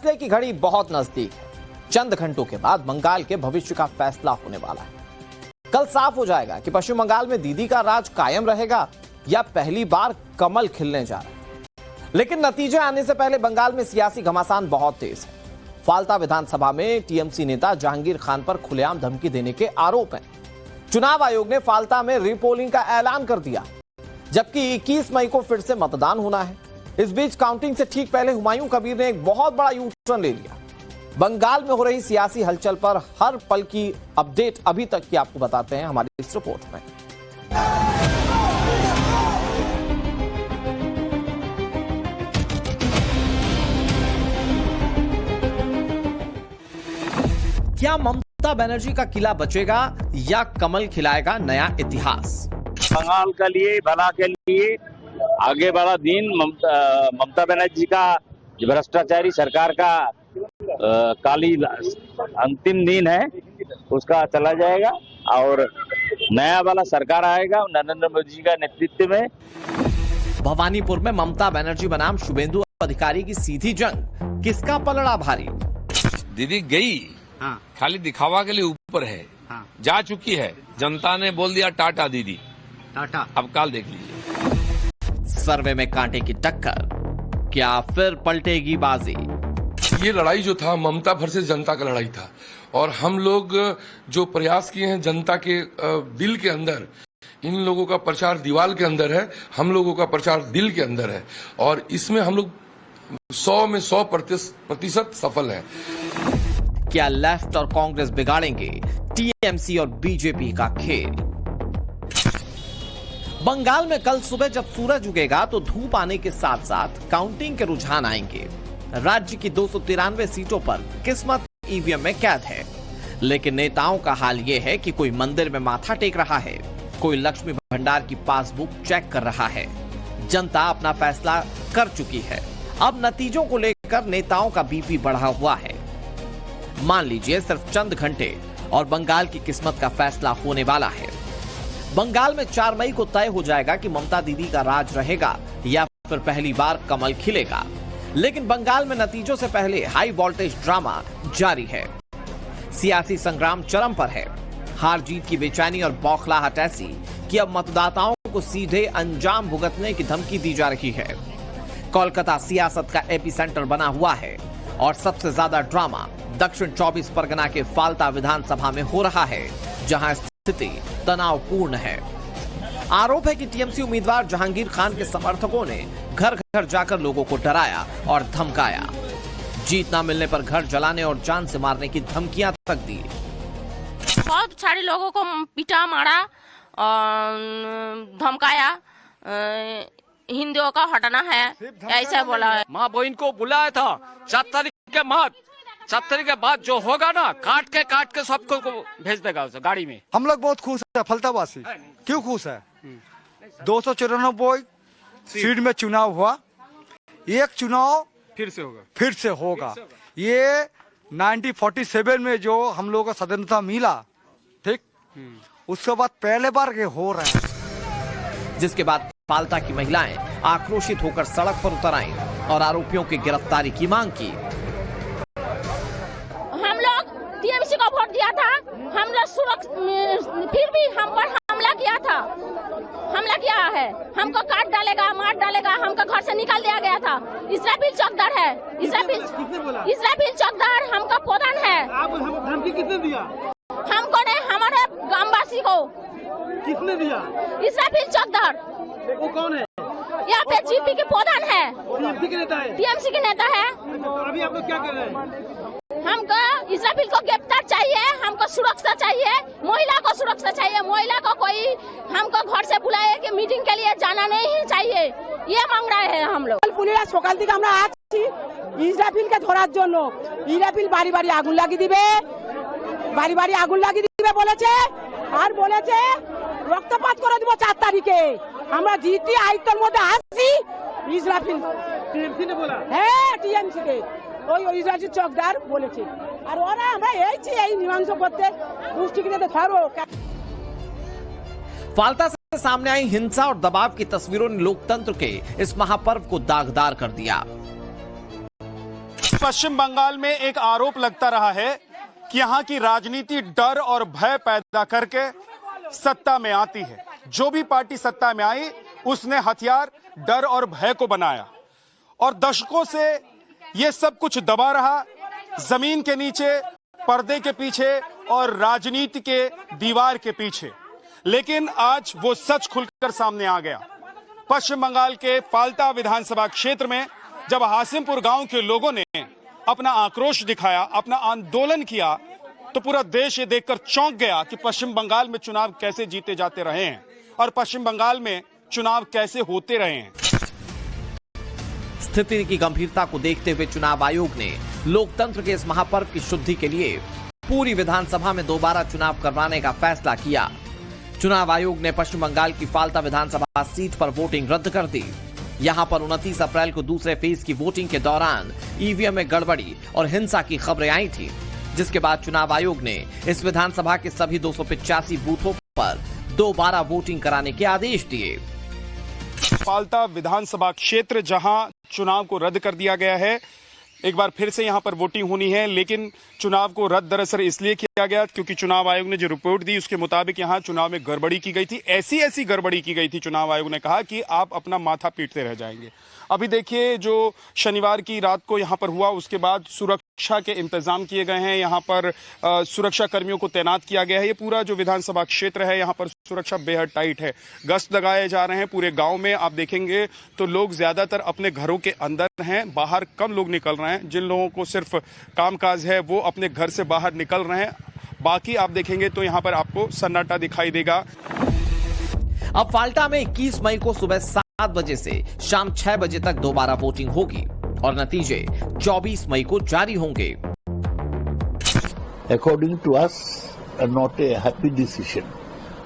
फैसले की घड़ी बहुत नजदीक है। चंद घंटों के बाद बंगाल के भविष्य का फैसला होने वाला है। कल साफ हो जाएगा कि पश्चिम बंगाल में दीदी का राज कायम रहेगा या पहली बार कमल खिलने जा रहा है। लेकिन नतीजे आने से पहले बंगाल में सियासी घमासान बहुत तेज है। फाल्ता विधानसभा में टीएमसी नेता जहांगीर खान पर खुलेआम धमकी देने के आरोप हैं। चुनाव आयोग ने फाल्ता में रीपोलिंग का ऐलान कर दिया, जबकि 21 मई को फिर से मतदान होना है। इस बीच काउंटिंग से ठीक पहले हुमायूं कबीर ने एक बहुत बड़ा यू टर्न ले लिया। बंगाल में हो रही सियासी हलचल पर हर पल की अपडेट अभी तक की आपको बताते हैं हमारी इस रिपोर्ट में। क्या ममता बनर्जी का किला बचेगा या कमल खिलाएगा नया इतिहास? बंगाल के लिए, भला के लिए आगे वाला दिन ममता बनर्जी का भ्रष्टाचारी सरकार का काली अंतिम दिन है, उसका चला जाएगा और नया वाला सरकार आएगा नरेंद्र मोदी का नेतृत्व में। भवानीपुर में ममता बनर्जी बनाम शुभेंदु अधिकारी की सीधी जंग, किसका पलड़ा भारी? दीदी गई, हाँ। खाली दिखावा के लिए ऊपर है, हाँ। जा चुकी है, जनता ने बोल दिया टाटा दीदी, टाटा। अब काल देख लीजिए। सर्वे में कांटे की टक्कर, क्या फिर पलटेगी बाजी? ये लड़ाई जो था ममता वर्सेस जनता का लड़ाई था और हम लोग जो प्रयास किए हैं जनता के दिल के अंदर, इन लोगों का प्रचार दीवार के अंदर है, हम लोगों का प्रचार दिल के अंदर है और इसमें हम लोग 100 में 100% सफल हैं। क्या लेफ्ट और कांग्रेस बिगाड़ेंगे टीएमसी और बीजेपी का खेल? बंगाल में कल सुबह जब सूरज उगेगा तो धूप आने के साथ साथ काउंटिंग के रुझान आएंगे। राज्य की 293 सीटों पर किस्मत ईवीएम में कैद है, लेकिन नेताओं का हाल यह है कि कोई मंदिर में माथा टेक रहा है, कोई लक्ष्मी भंडार की पासबुक चेक कर रहा है। जनता अपना फैसला कर चुकी है। अब नतीजों को लेकर नेताओं का बीपी बढ़ा हुआ है। मान लीजिए सिर्फ चंद घंटे और बंगाल की किस्मत का फैसला होने वाला है। बंगाल में 4 मई को तय हो जाएगा कि ममता दीदी का राज रहेगा या फिर पहली बार कमल खिलेगा। लेकिन बंगाल में नतीजों से पहले हाई वोल्टेज ड्रामा जारी है। सियासी संग्राम चरम पर है। हार जीत की बेचैनी और बौखलाहट ऐसी कि अब मतदाताओं को सीधे अंजाम भुगतने की धमकी दी जा रही है। कोलकाता सियासत का एपिसेंटर बना हुआ है और सबसे ज्यादा ड्रामा दक्षिण 24 परगना के फाल्ता विधानसभा में हो रहा है, जहां स्थिति तनावपूर्ण है। आरोप है कि टीएमसी उम्मीदवार जहांगीर खान के समर्थकों ने घर घर जाकर लोगों को डराया और धमकाया। जीत न मिलने पर घर जलाने और जान से मारने की धमकियां तक दी। बहुत सारे लोगों को पीटा, मारा और धमकाया, हिंदुओं का हटाना है, ऐसा बोला है। माँ बहन को बुलाया था 7 तारीख के बाद जो होगा ना, काट के सबको भेज देगा उसे गाड़ी में। हम लोग बहुत खुश है फलतावासी। क्यों खुश है? 294 सीट में चुनाव हुआ, एक चुनाव फिर से होगा। ये 1947 में जो हम लोगों को स्वतंत्रता मिला, ठीक, उसके बाद पहले बार ये हो रहा है। जिसके बाद फाल्ता की महिलाएं आक्रोशित होकर सड़क पर उतर आईं और आरोपियों की गिरफ्तारी की मांग की। हम लोग टीएमसी को वोट दिया था, हम लोग फिर भी हम पर हमला किया है। हमको काट डालेगा, मार डालेगा, हमको घर से निकाल दिया गया था। इसराफिल चौकदार है, इसराफिल चौकदार हमका प्रधान है। धमकी किसने दिया? हमको नहीं, हमारे ग्रामवासी को। किसने दिया? इसराफिल चौकदार। वो कौन है? यहाँ पे जीपी के प्रधान है, टीएमसी के नेता है। टीएमसी के नेता है। अभी आप लोग क्या कर रहे हैं? हमको इसराफिल को गिरफ्तार चाहिए, हमको सुरक्षा चाहिए, महिला को सुरक्षा चाहिए। महिला को कोई हमको घर से बुलाए कि मीटिंग के लिए जाना नहीं चाहिए, ये मांग रहे हैं हम लोग। পুলিশ সকাল থেকে আমরা আসছি ইসরাফিলকে ধরার জন্য। ইসরাফিল বাড়ি বাড়ি আগুন লাগিয়ে দিবে বলেছে, আর বলেছে রক্তপাত করে দিব 4 তারিখে। আমরা জিতি আয়ত্তের মধ্যে আসছি। ইসরাফিল टीएमसी ने बोला? হ্যাঁ, টিএমসি কে ওই ইসরাফিল চকদার বলেছে। আর ওরা আমরা এই মীমাংস করতে পুষ্টিকে ধরো। फाल्ता से सामने आई हिंसा और दबाव की तस्वीरों ने लोकतंत्र के इस महापर्व को दागदार कर दिया। पश्चिम बंगाल में एक आरोप लगता रहा है कि यहाँ की राजनीति डर और भय पैदा करके सत्ता में आती है। जो भी पार्टी सत्ता में आई उसने हथियार डर और भय को बनाया और दशकों से ये सब कुछ दबा रहा, जमीन के नीचे, पर्दे के पीछे और राजनीति के दीवार के पीछे। लेकिन आज वो सच खुलकर सामने आ गया। पश्चिम बंगाल के फाल्टा विधानसभा क्षेत्र में जब हासिमपुर गांव के लोगों ने अपना आक्रोश दिखाया, अपना आंदोलन किया, तो पूरा देश ये देखकर चौंक गया कि पश्चिम बंगाल में चुनाव कैसे जीते जाते रहे हैं और पश्चिम बंगाल में चुनाव कैसे होते रहे हैं। स्थिति की गंभीरता को देखते हुए चुनाव आयोग ने लोकतंत्र के इस महापर्व की शुद्धि के लिए पूरी विधानसभा में दोबारा चुनाव करवाने का फैसला किया। चुनाव आयोग ने पश्चिम बंगाल की फाल्टा विधानसभा सीट पर वोटिंग रद्द कर दी। यहां पर 29 अप्रैल को दूसरे फेज की वोटिंग के दौरान ईवीएम में गड़बड़ी और हिंसा की खबरें आई थी, जिसके बाद चुनाव आयोग ने इस विधानसभा के सभी 285 बूथों पर दोबारा वोटिंग कराने के आदेश दिए। फाल्टा विधानसभा क्षेत्र जहां चुनाव को रद्द कर दिया गया है, एक बार फिर से यहां पर वोटिंग होनी है, लेकिन चुनाव को रद्द दरअसल इसलिए किया गया क्योंकि चुनाव आयोग ने जो रिपोर्ट दी उसके मुताबिक यहां चुनाव में गड़बड़ी की गई थी। ऐसी गड़बड़ी की गई थी, चुनाव आयोग ने कहा कि आप अपना माथा पीटते रह जाएंगे। अभी देखिए, जो शनिवार की रात को यहां पर हुआ उसके बाद सुरक्षा के इंतजाम किए गए हैं। यहां पर सुरक्षा कर्मियों को तैनात किया गया है। ये पूरा जो विधानसभा क्षेत्र है, यहां पर सुरक्षा बेहद टाइट है। गश्त लगाए जा रहे हैं पूरे गांव में। आप देखेंगे तो लोग ज्यादातर अपने घरों के अंदर हैं, बाहर कम लोग निकल रहे हैं। जिन लोगों को सिर्फ कामकाज है वो अपने घर से बाहर निकल रहे हैं। बाकी आप देखेंगे तो यहां पर आपको सन्नाटा दिखाई देगा। अब फाल्टा में 21 मई को सुबह 7 बजे से शाम 6 बजे तक दोबारा वोटिंग होगी और नतीजे 24 मई को जारी होंगे। According to us, not a happy decision.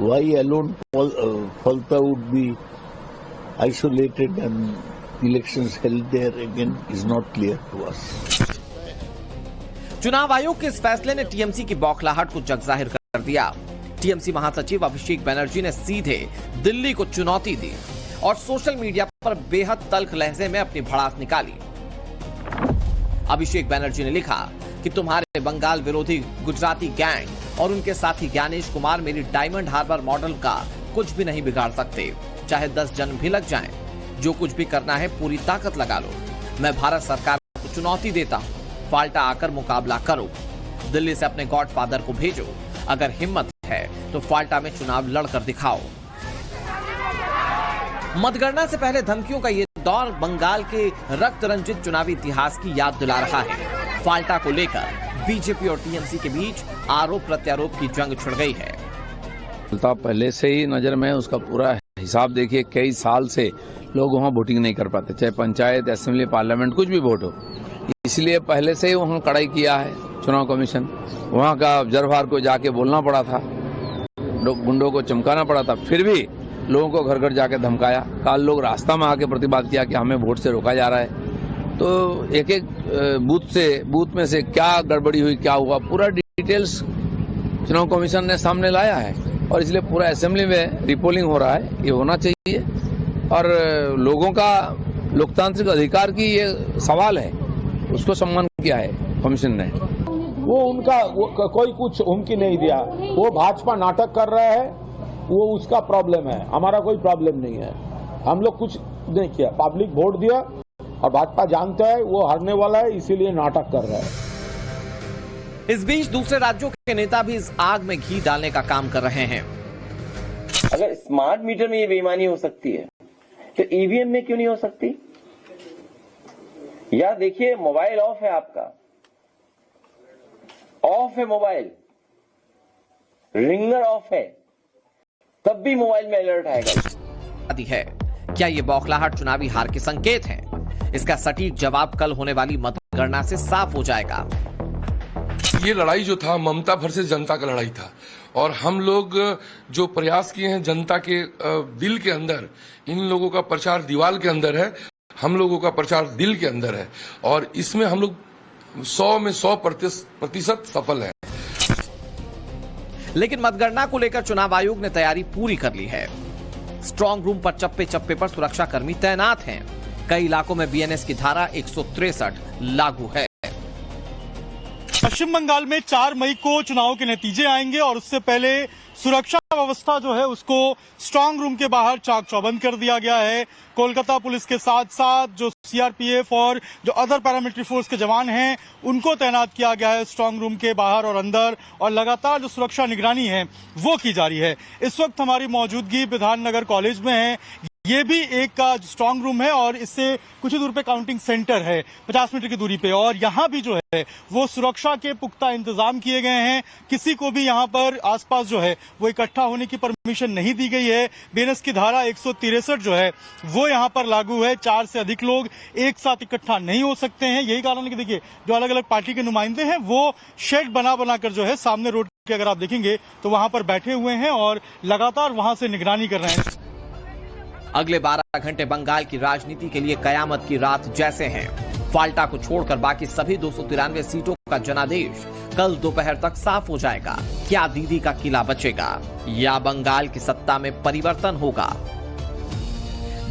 Why alone Falta would be isolated and elections held there again is not clear to us. चुनाव आयोग के इस फैसले ने टीएमसी की बौखलाहट को जगजाहिर कर दिया। टीएमसी महासचिव अभिषेक बनर्जी ने सीधे दिल्ली को चुनौती दी और सोशल मीडिया पर बेहद तल्ख लहजे में अपनी भड़ास निकाली। अभिषेक बनर्जी ने लिखा कि तुम्हारे बंगाल विरोधी गुजराती गैंग और उनके साथी ज्ञानेश कुमार मेरी डायमंड हार्बर मॉडल का कुछ भी नहीं बिगाड़ सकते, चाहे 10 जन्म भी लग जाएं। जो कुछ भी करना है पूरी ताकत लगा लो। मैं भारत सरकार को चुनौती देता हूं, फाल्टा आकर मुकाबला करो। दिल्ली से अपने गॉडफादर को भेजो। अगर हिम्मत है तो फाल्टा में चुनाव लड़कर दिखाओ। मतगणना से पहले धमकियों का ये दौर बंगाल के रक्त रंजित चुनावी इतिहास की याद दिला रहा है। फाल्टा को लेकर बीजेपी और टीएमसी के बीच आरोप प्रत्यारोप की जंग छिड़ गई है। फाल्टा पहले से ही नजर में, उसका पूरा हिसाब देखिए। कई साल से लोग वहाँ वोटिंग नहीं कर पाते, चाहे पंचायत, असेंबली, पार्लियामेंट कुछ भी वोट हो। इसलिए पहले से ही वहाँ कड़ाई किया है चुनाव कमीशन। वहाँ का जरभार को जाके बोलना पड़ा था, गुंडों को चमकाना पड़ा था, फिर भी लोगों को घर घर जाके धमकाया। कल लोग रास्ता में आके प्रतिबाद किया कि हमें वोट से रोका जा रहा है। तो एक एक बूथ में से क्या गड़बड़ी हुई, क्या हुआ, पूरा डिटेल्स चुनाव कमीशन ने सामने लाया है और इसलिए पूरा असेंबली में रिपोलिंग हो रहा है। ये होना चाहिए और लोगों का लोकतांत्रिक अधिकार की ये सवाल है, उसको सम्मान किया है कमीशन ने। वो उनका कोई कुछ हुमकी नहीं दिया। वो भाजपा नाटक कर रहा है, वो उसका प्रॉब्लम है, हमारा कोई प्रॉब्लम नहीं है। हम लोग कुछ नहीं किया, पब्लिक वोट दिया और भाजपा जानता है वो हारने वाला है, इसीलिए नाटक कर रहा है। इस बीच दूसरे राज्यों के नेता भी इस आग में घी डालने का काम कर रहे हैं। अगर स्मार्ट मीटर में ये बेईमानी हो सकती है तो ईवीएम में क्यों नहीं हो सकती? या देखिए, मोबाइल ऑफ है, आपका ऑफ है, मोबाइल रिंगर ऑफ है, तब भी मोबाइल में अलर्ट आएगा। है क्या ये बौखलाहट चुनावी हार के संकेत है? इसका सटीक जवाब कल होने वाली मतगणना से साफ हो जाएगा। ये लड़ाई जो था ममता वर्सेस जनता का लड़ाई था और हम लोग जो प्रयास किए हैं जनता के दिल के अंदर, इन लोगों का प्रचार दीवार के अंदर है, हम लोगों का प्रचार दिल के अंदर है और इसमें हम लोग 100 में 100% सफल हैं। लेकिन मतगणना को लेकर चुनाव आयोग ने तैयारी पूरी कर ली है। स्ट्रांग रूम पर चप्पे चप्पे पर सुरक्षा कर्मी तैनात हैं। कई इलाकों में बीएनएस की धारा 163 लागू है। पश्चिम बंगाल में 4 मई को चुनाव के नतीजे आएंगे और उससे पहले सुरक्षा व्यवस्था जो है उसको स्ट्रांग रूम के बाहर चाक चौबंद कर दिया गया है। कोलकाता पुलिस के साथ साथ जो सीआरपीएफ और जो अदर पैरामिलिट्री फोर्स के जवान हैं उनको तैनात किया गया है स्ट्रांग रूम के बाहर और अंदर, और लगातार जो सुरक्षा निगरानी है वो की जा रही है। इस वक्त हमारी मौजूदगी विधाननगर कॉलेज में है। ये भी एक स्ट्रांग रूम है और इससे कुछ ही दूर पे काउंटिंग सेंटर है 50 मीटर की दूरी पे, और यहाँ भी जो है वो सुरक्षा के पुख्ता इंतजाम किए गए हैं। किसी को भी यहाँ पर आसपास जो है वो इकट्ठा होने की परमिशन नहीं दी गई है। बीएनएस की धारा 163 जो है वो यहाँ पर लागू है। 4 से अधिक लोग एक साथ इकट्ठा नहीं हो सकते हैं। यही कारण है कि देखिए जो अलग अलग पार्टी के नुमाइंदे हैं वो शेड बना कर जो है सामने रोड के अगर आप देखेंगे तो वहां पर बैठे हुए हैं और लगातार वहां से निगरानी कर रहे हैं। अगले 12 घंटे बंगाल की राजनीति के लिए कयामत की रात जैसे हैं। फाल्टा को छोड़कर बाकी सभी 293 सीटों का जनादेश कल दोपहर तक साफ हो जाएगा। क्या दीदी का किला बचेगा या बंगाल की सत्ता में परिवर्तन होगा?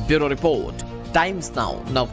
Bureau report, times now.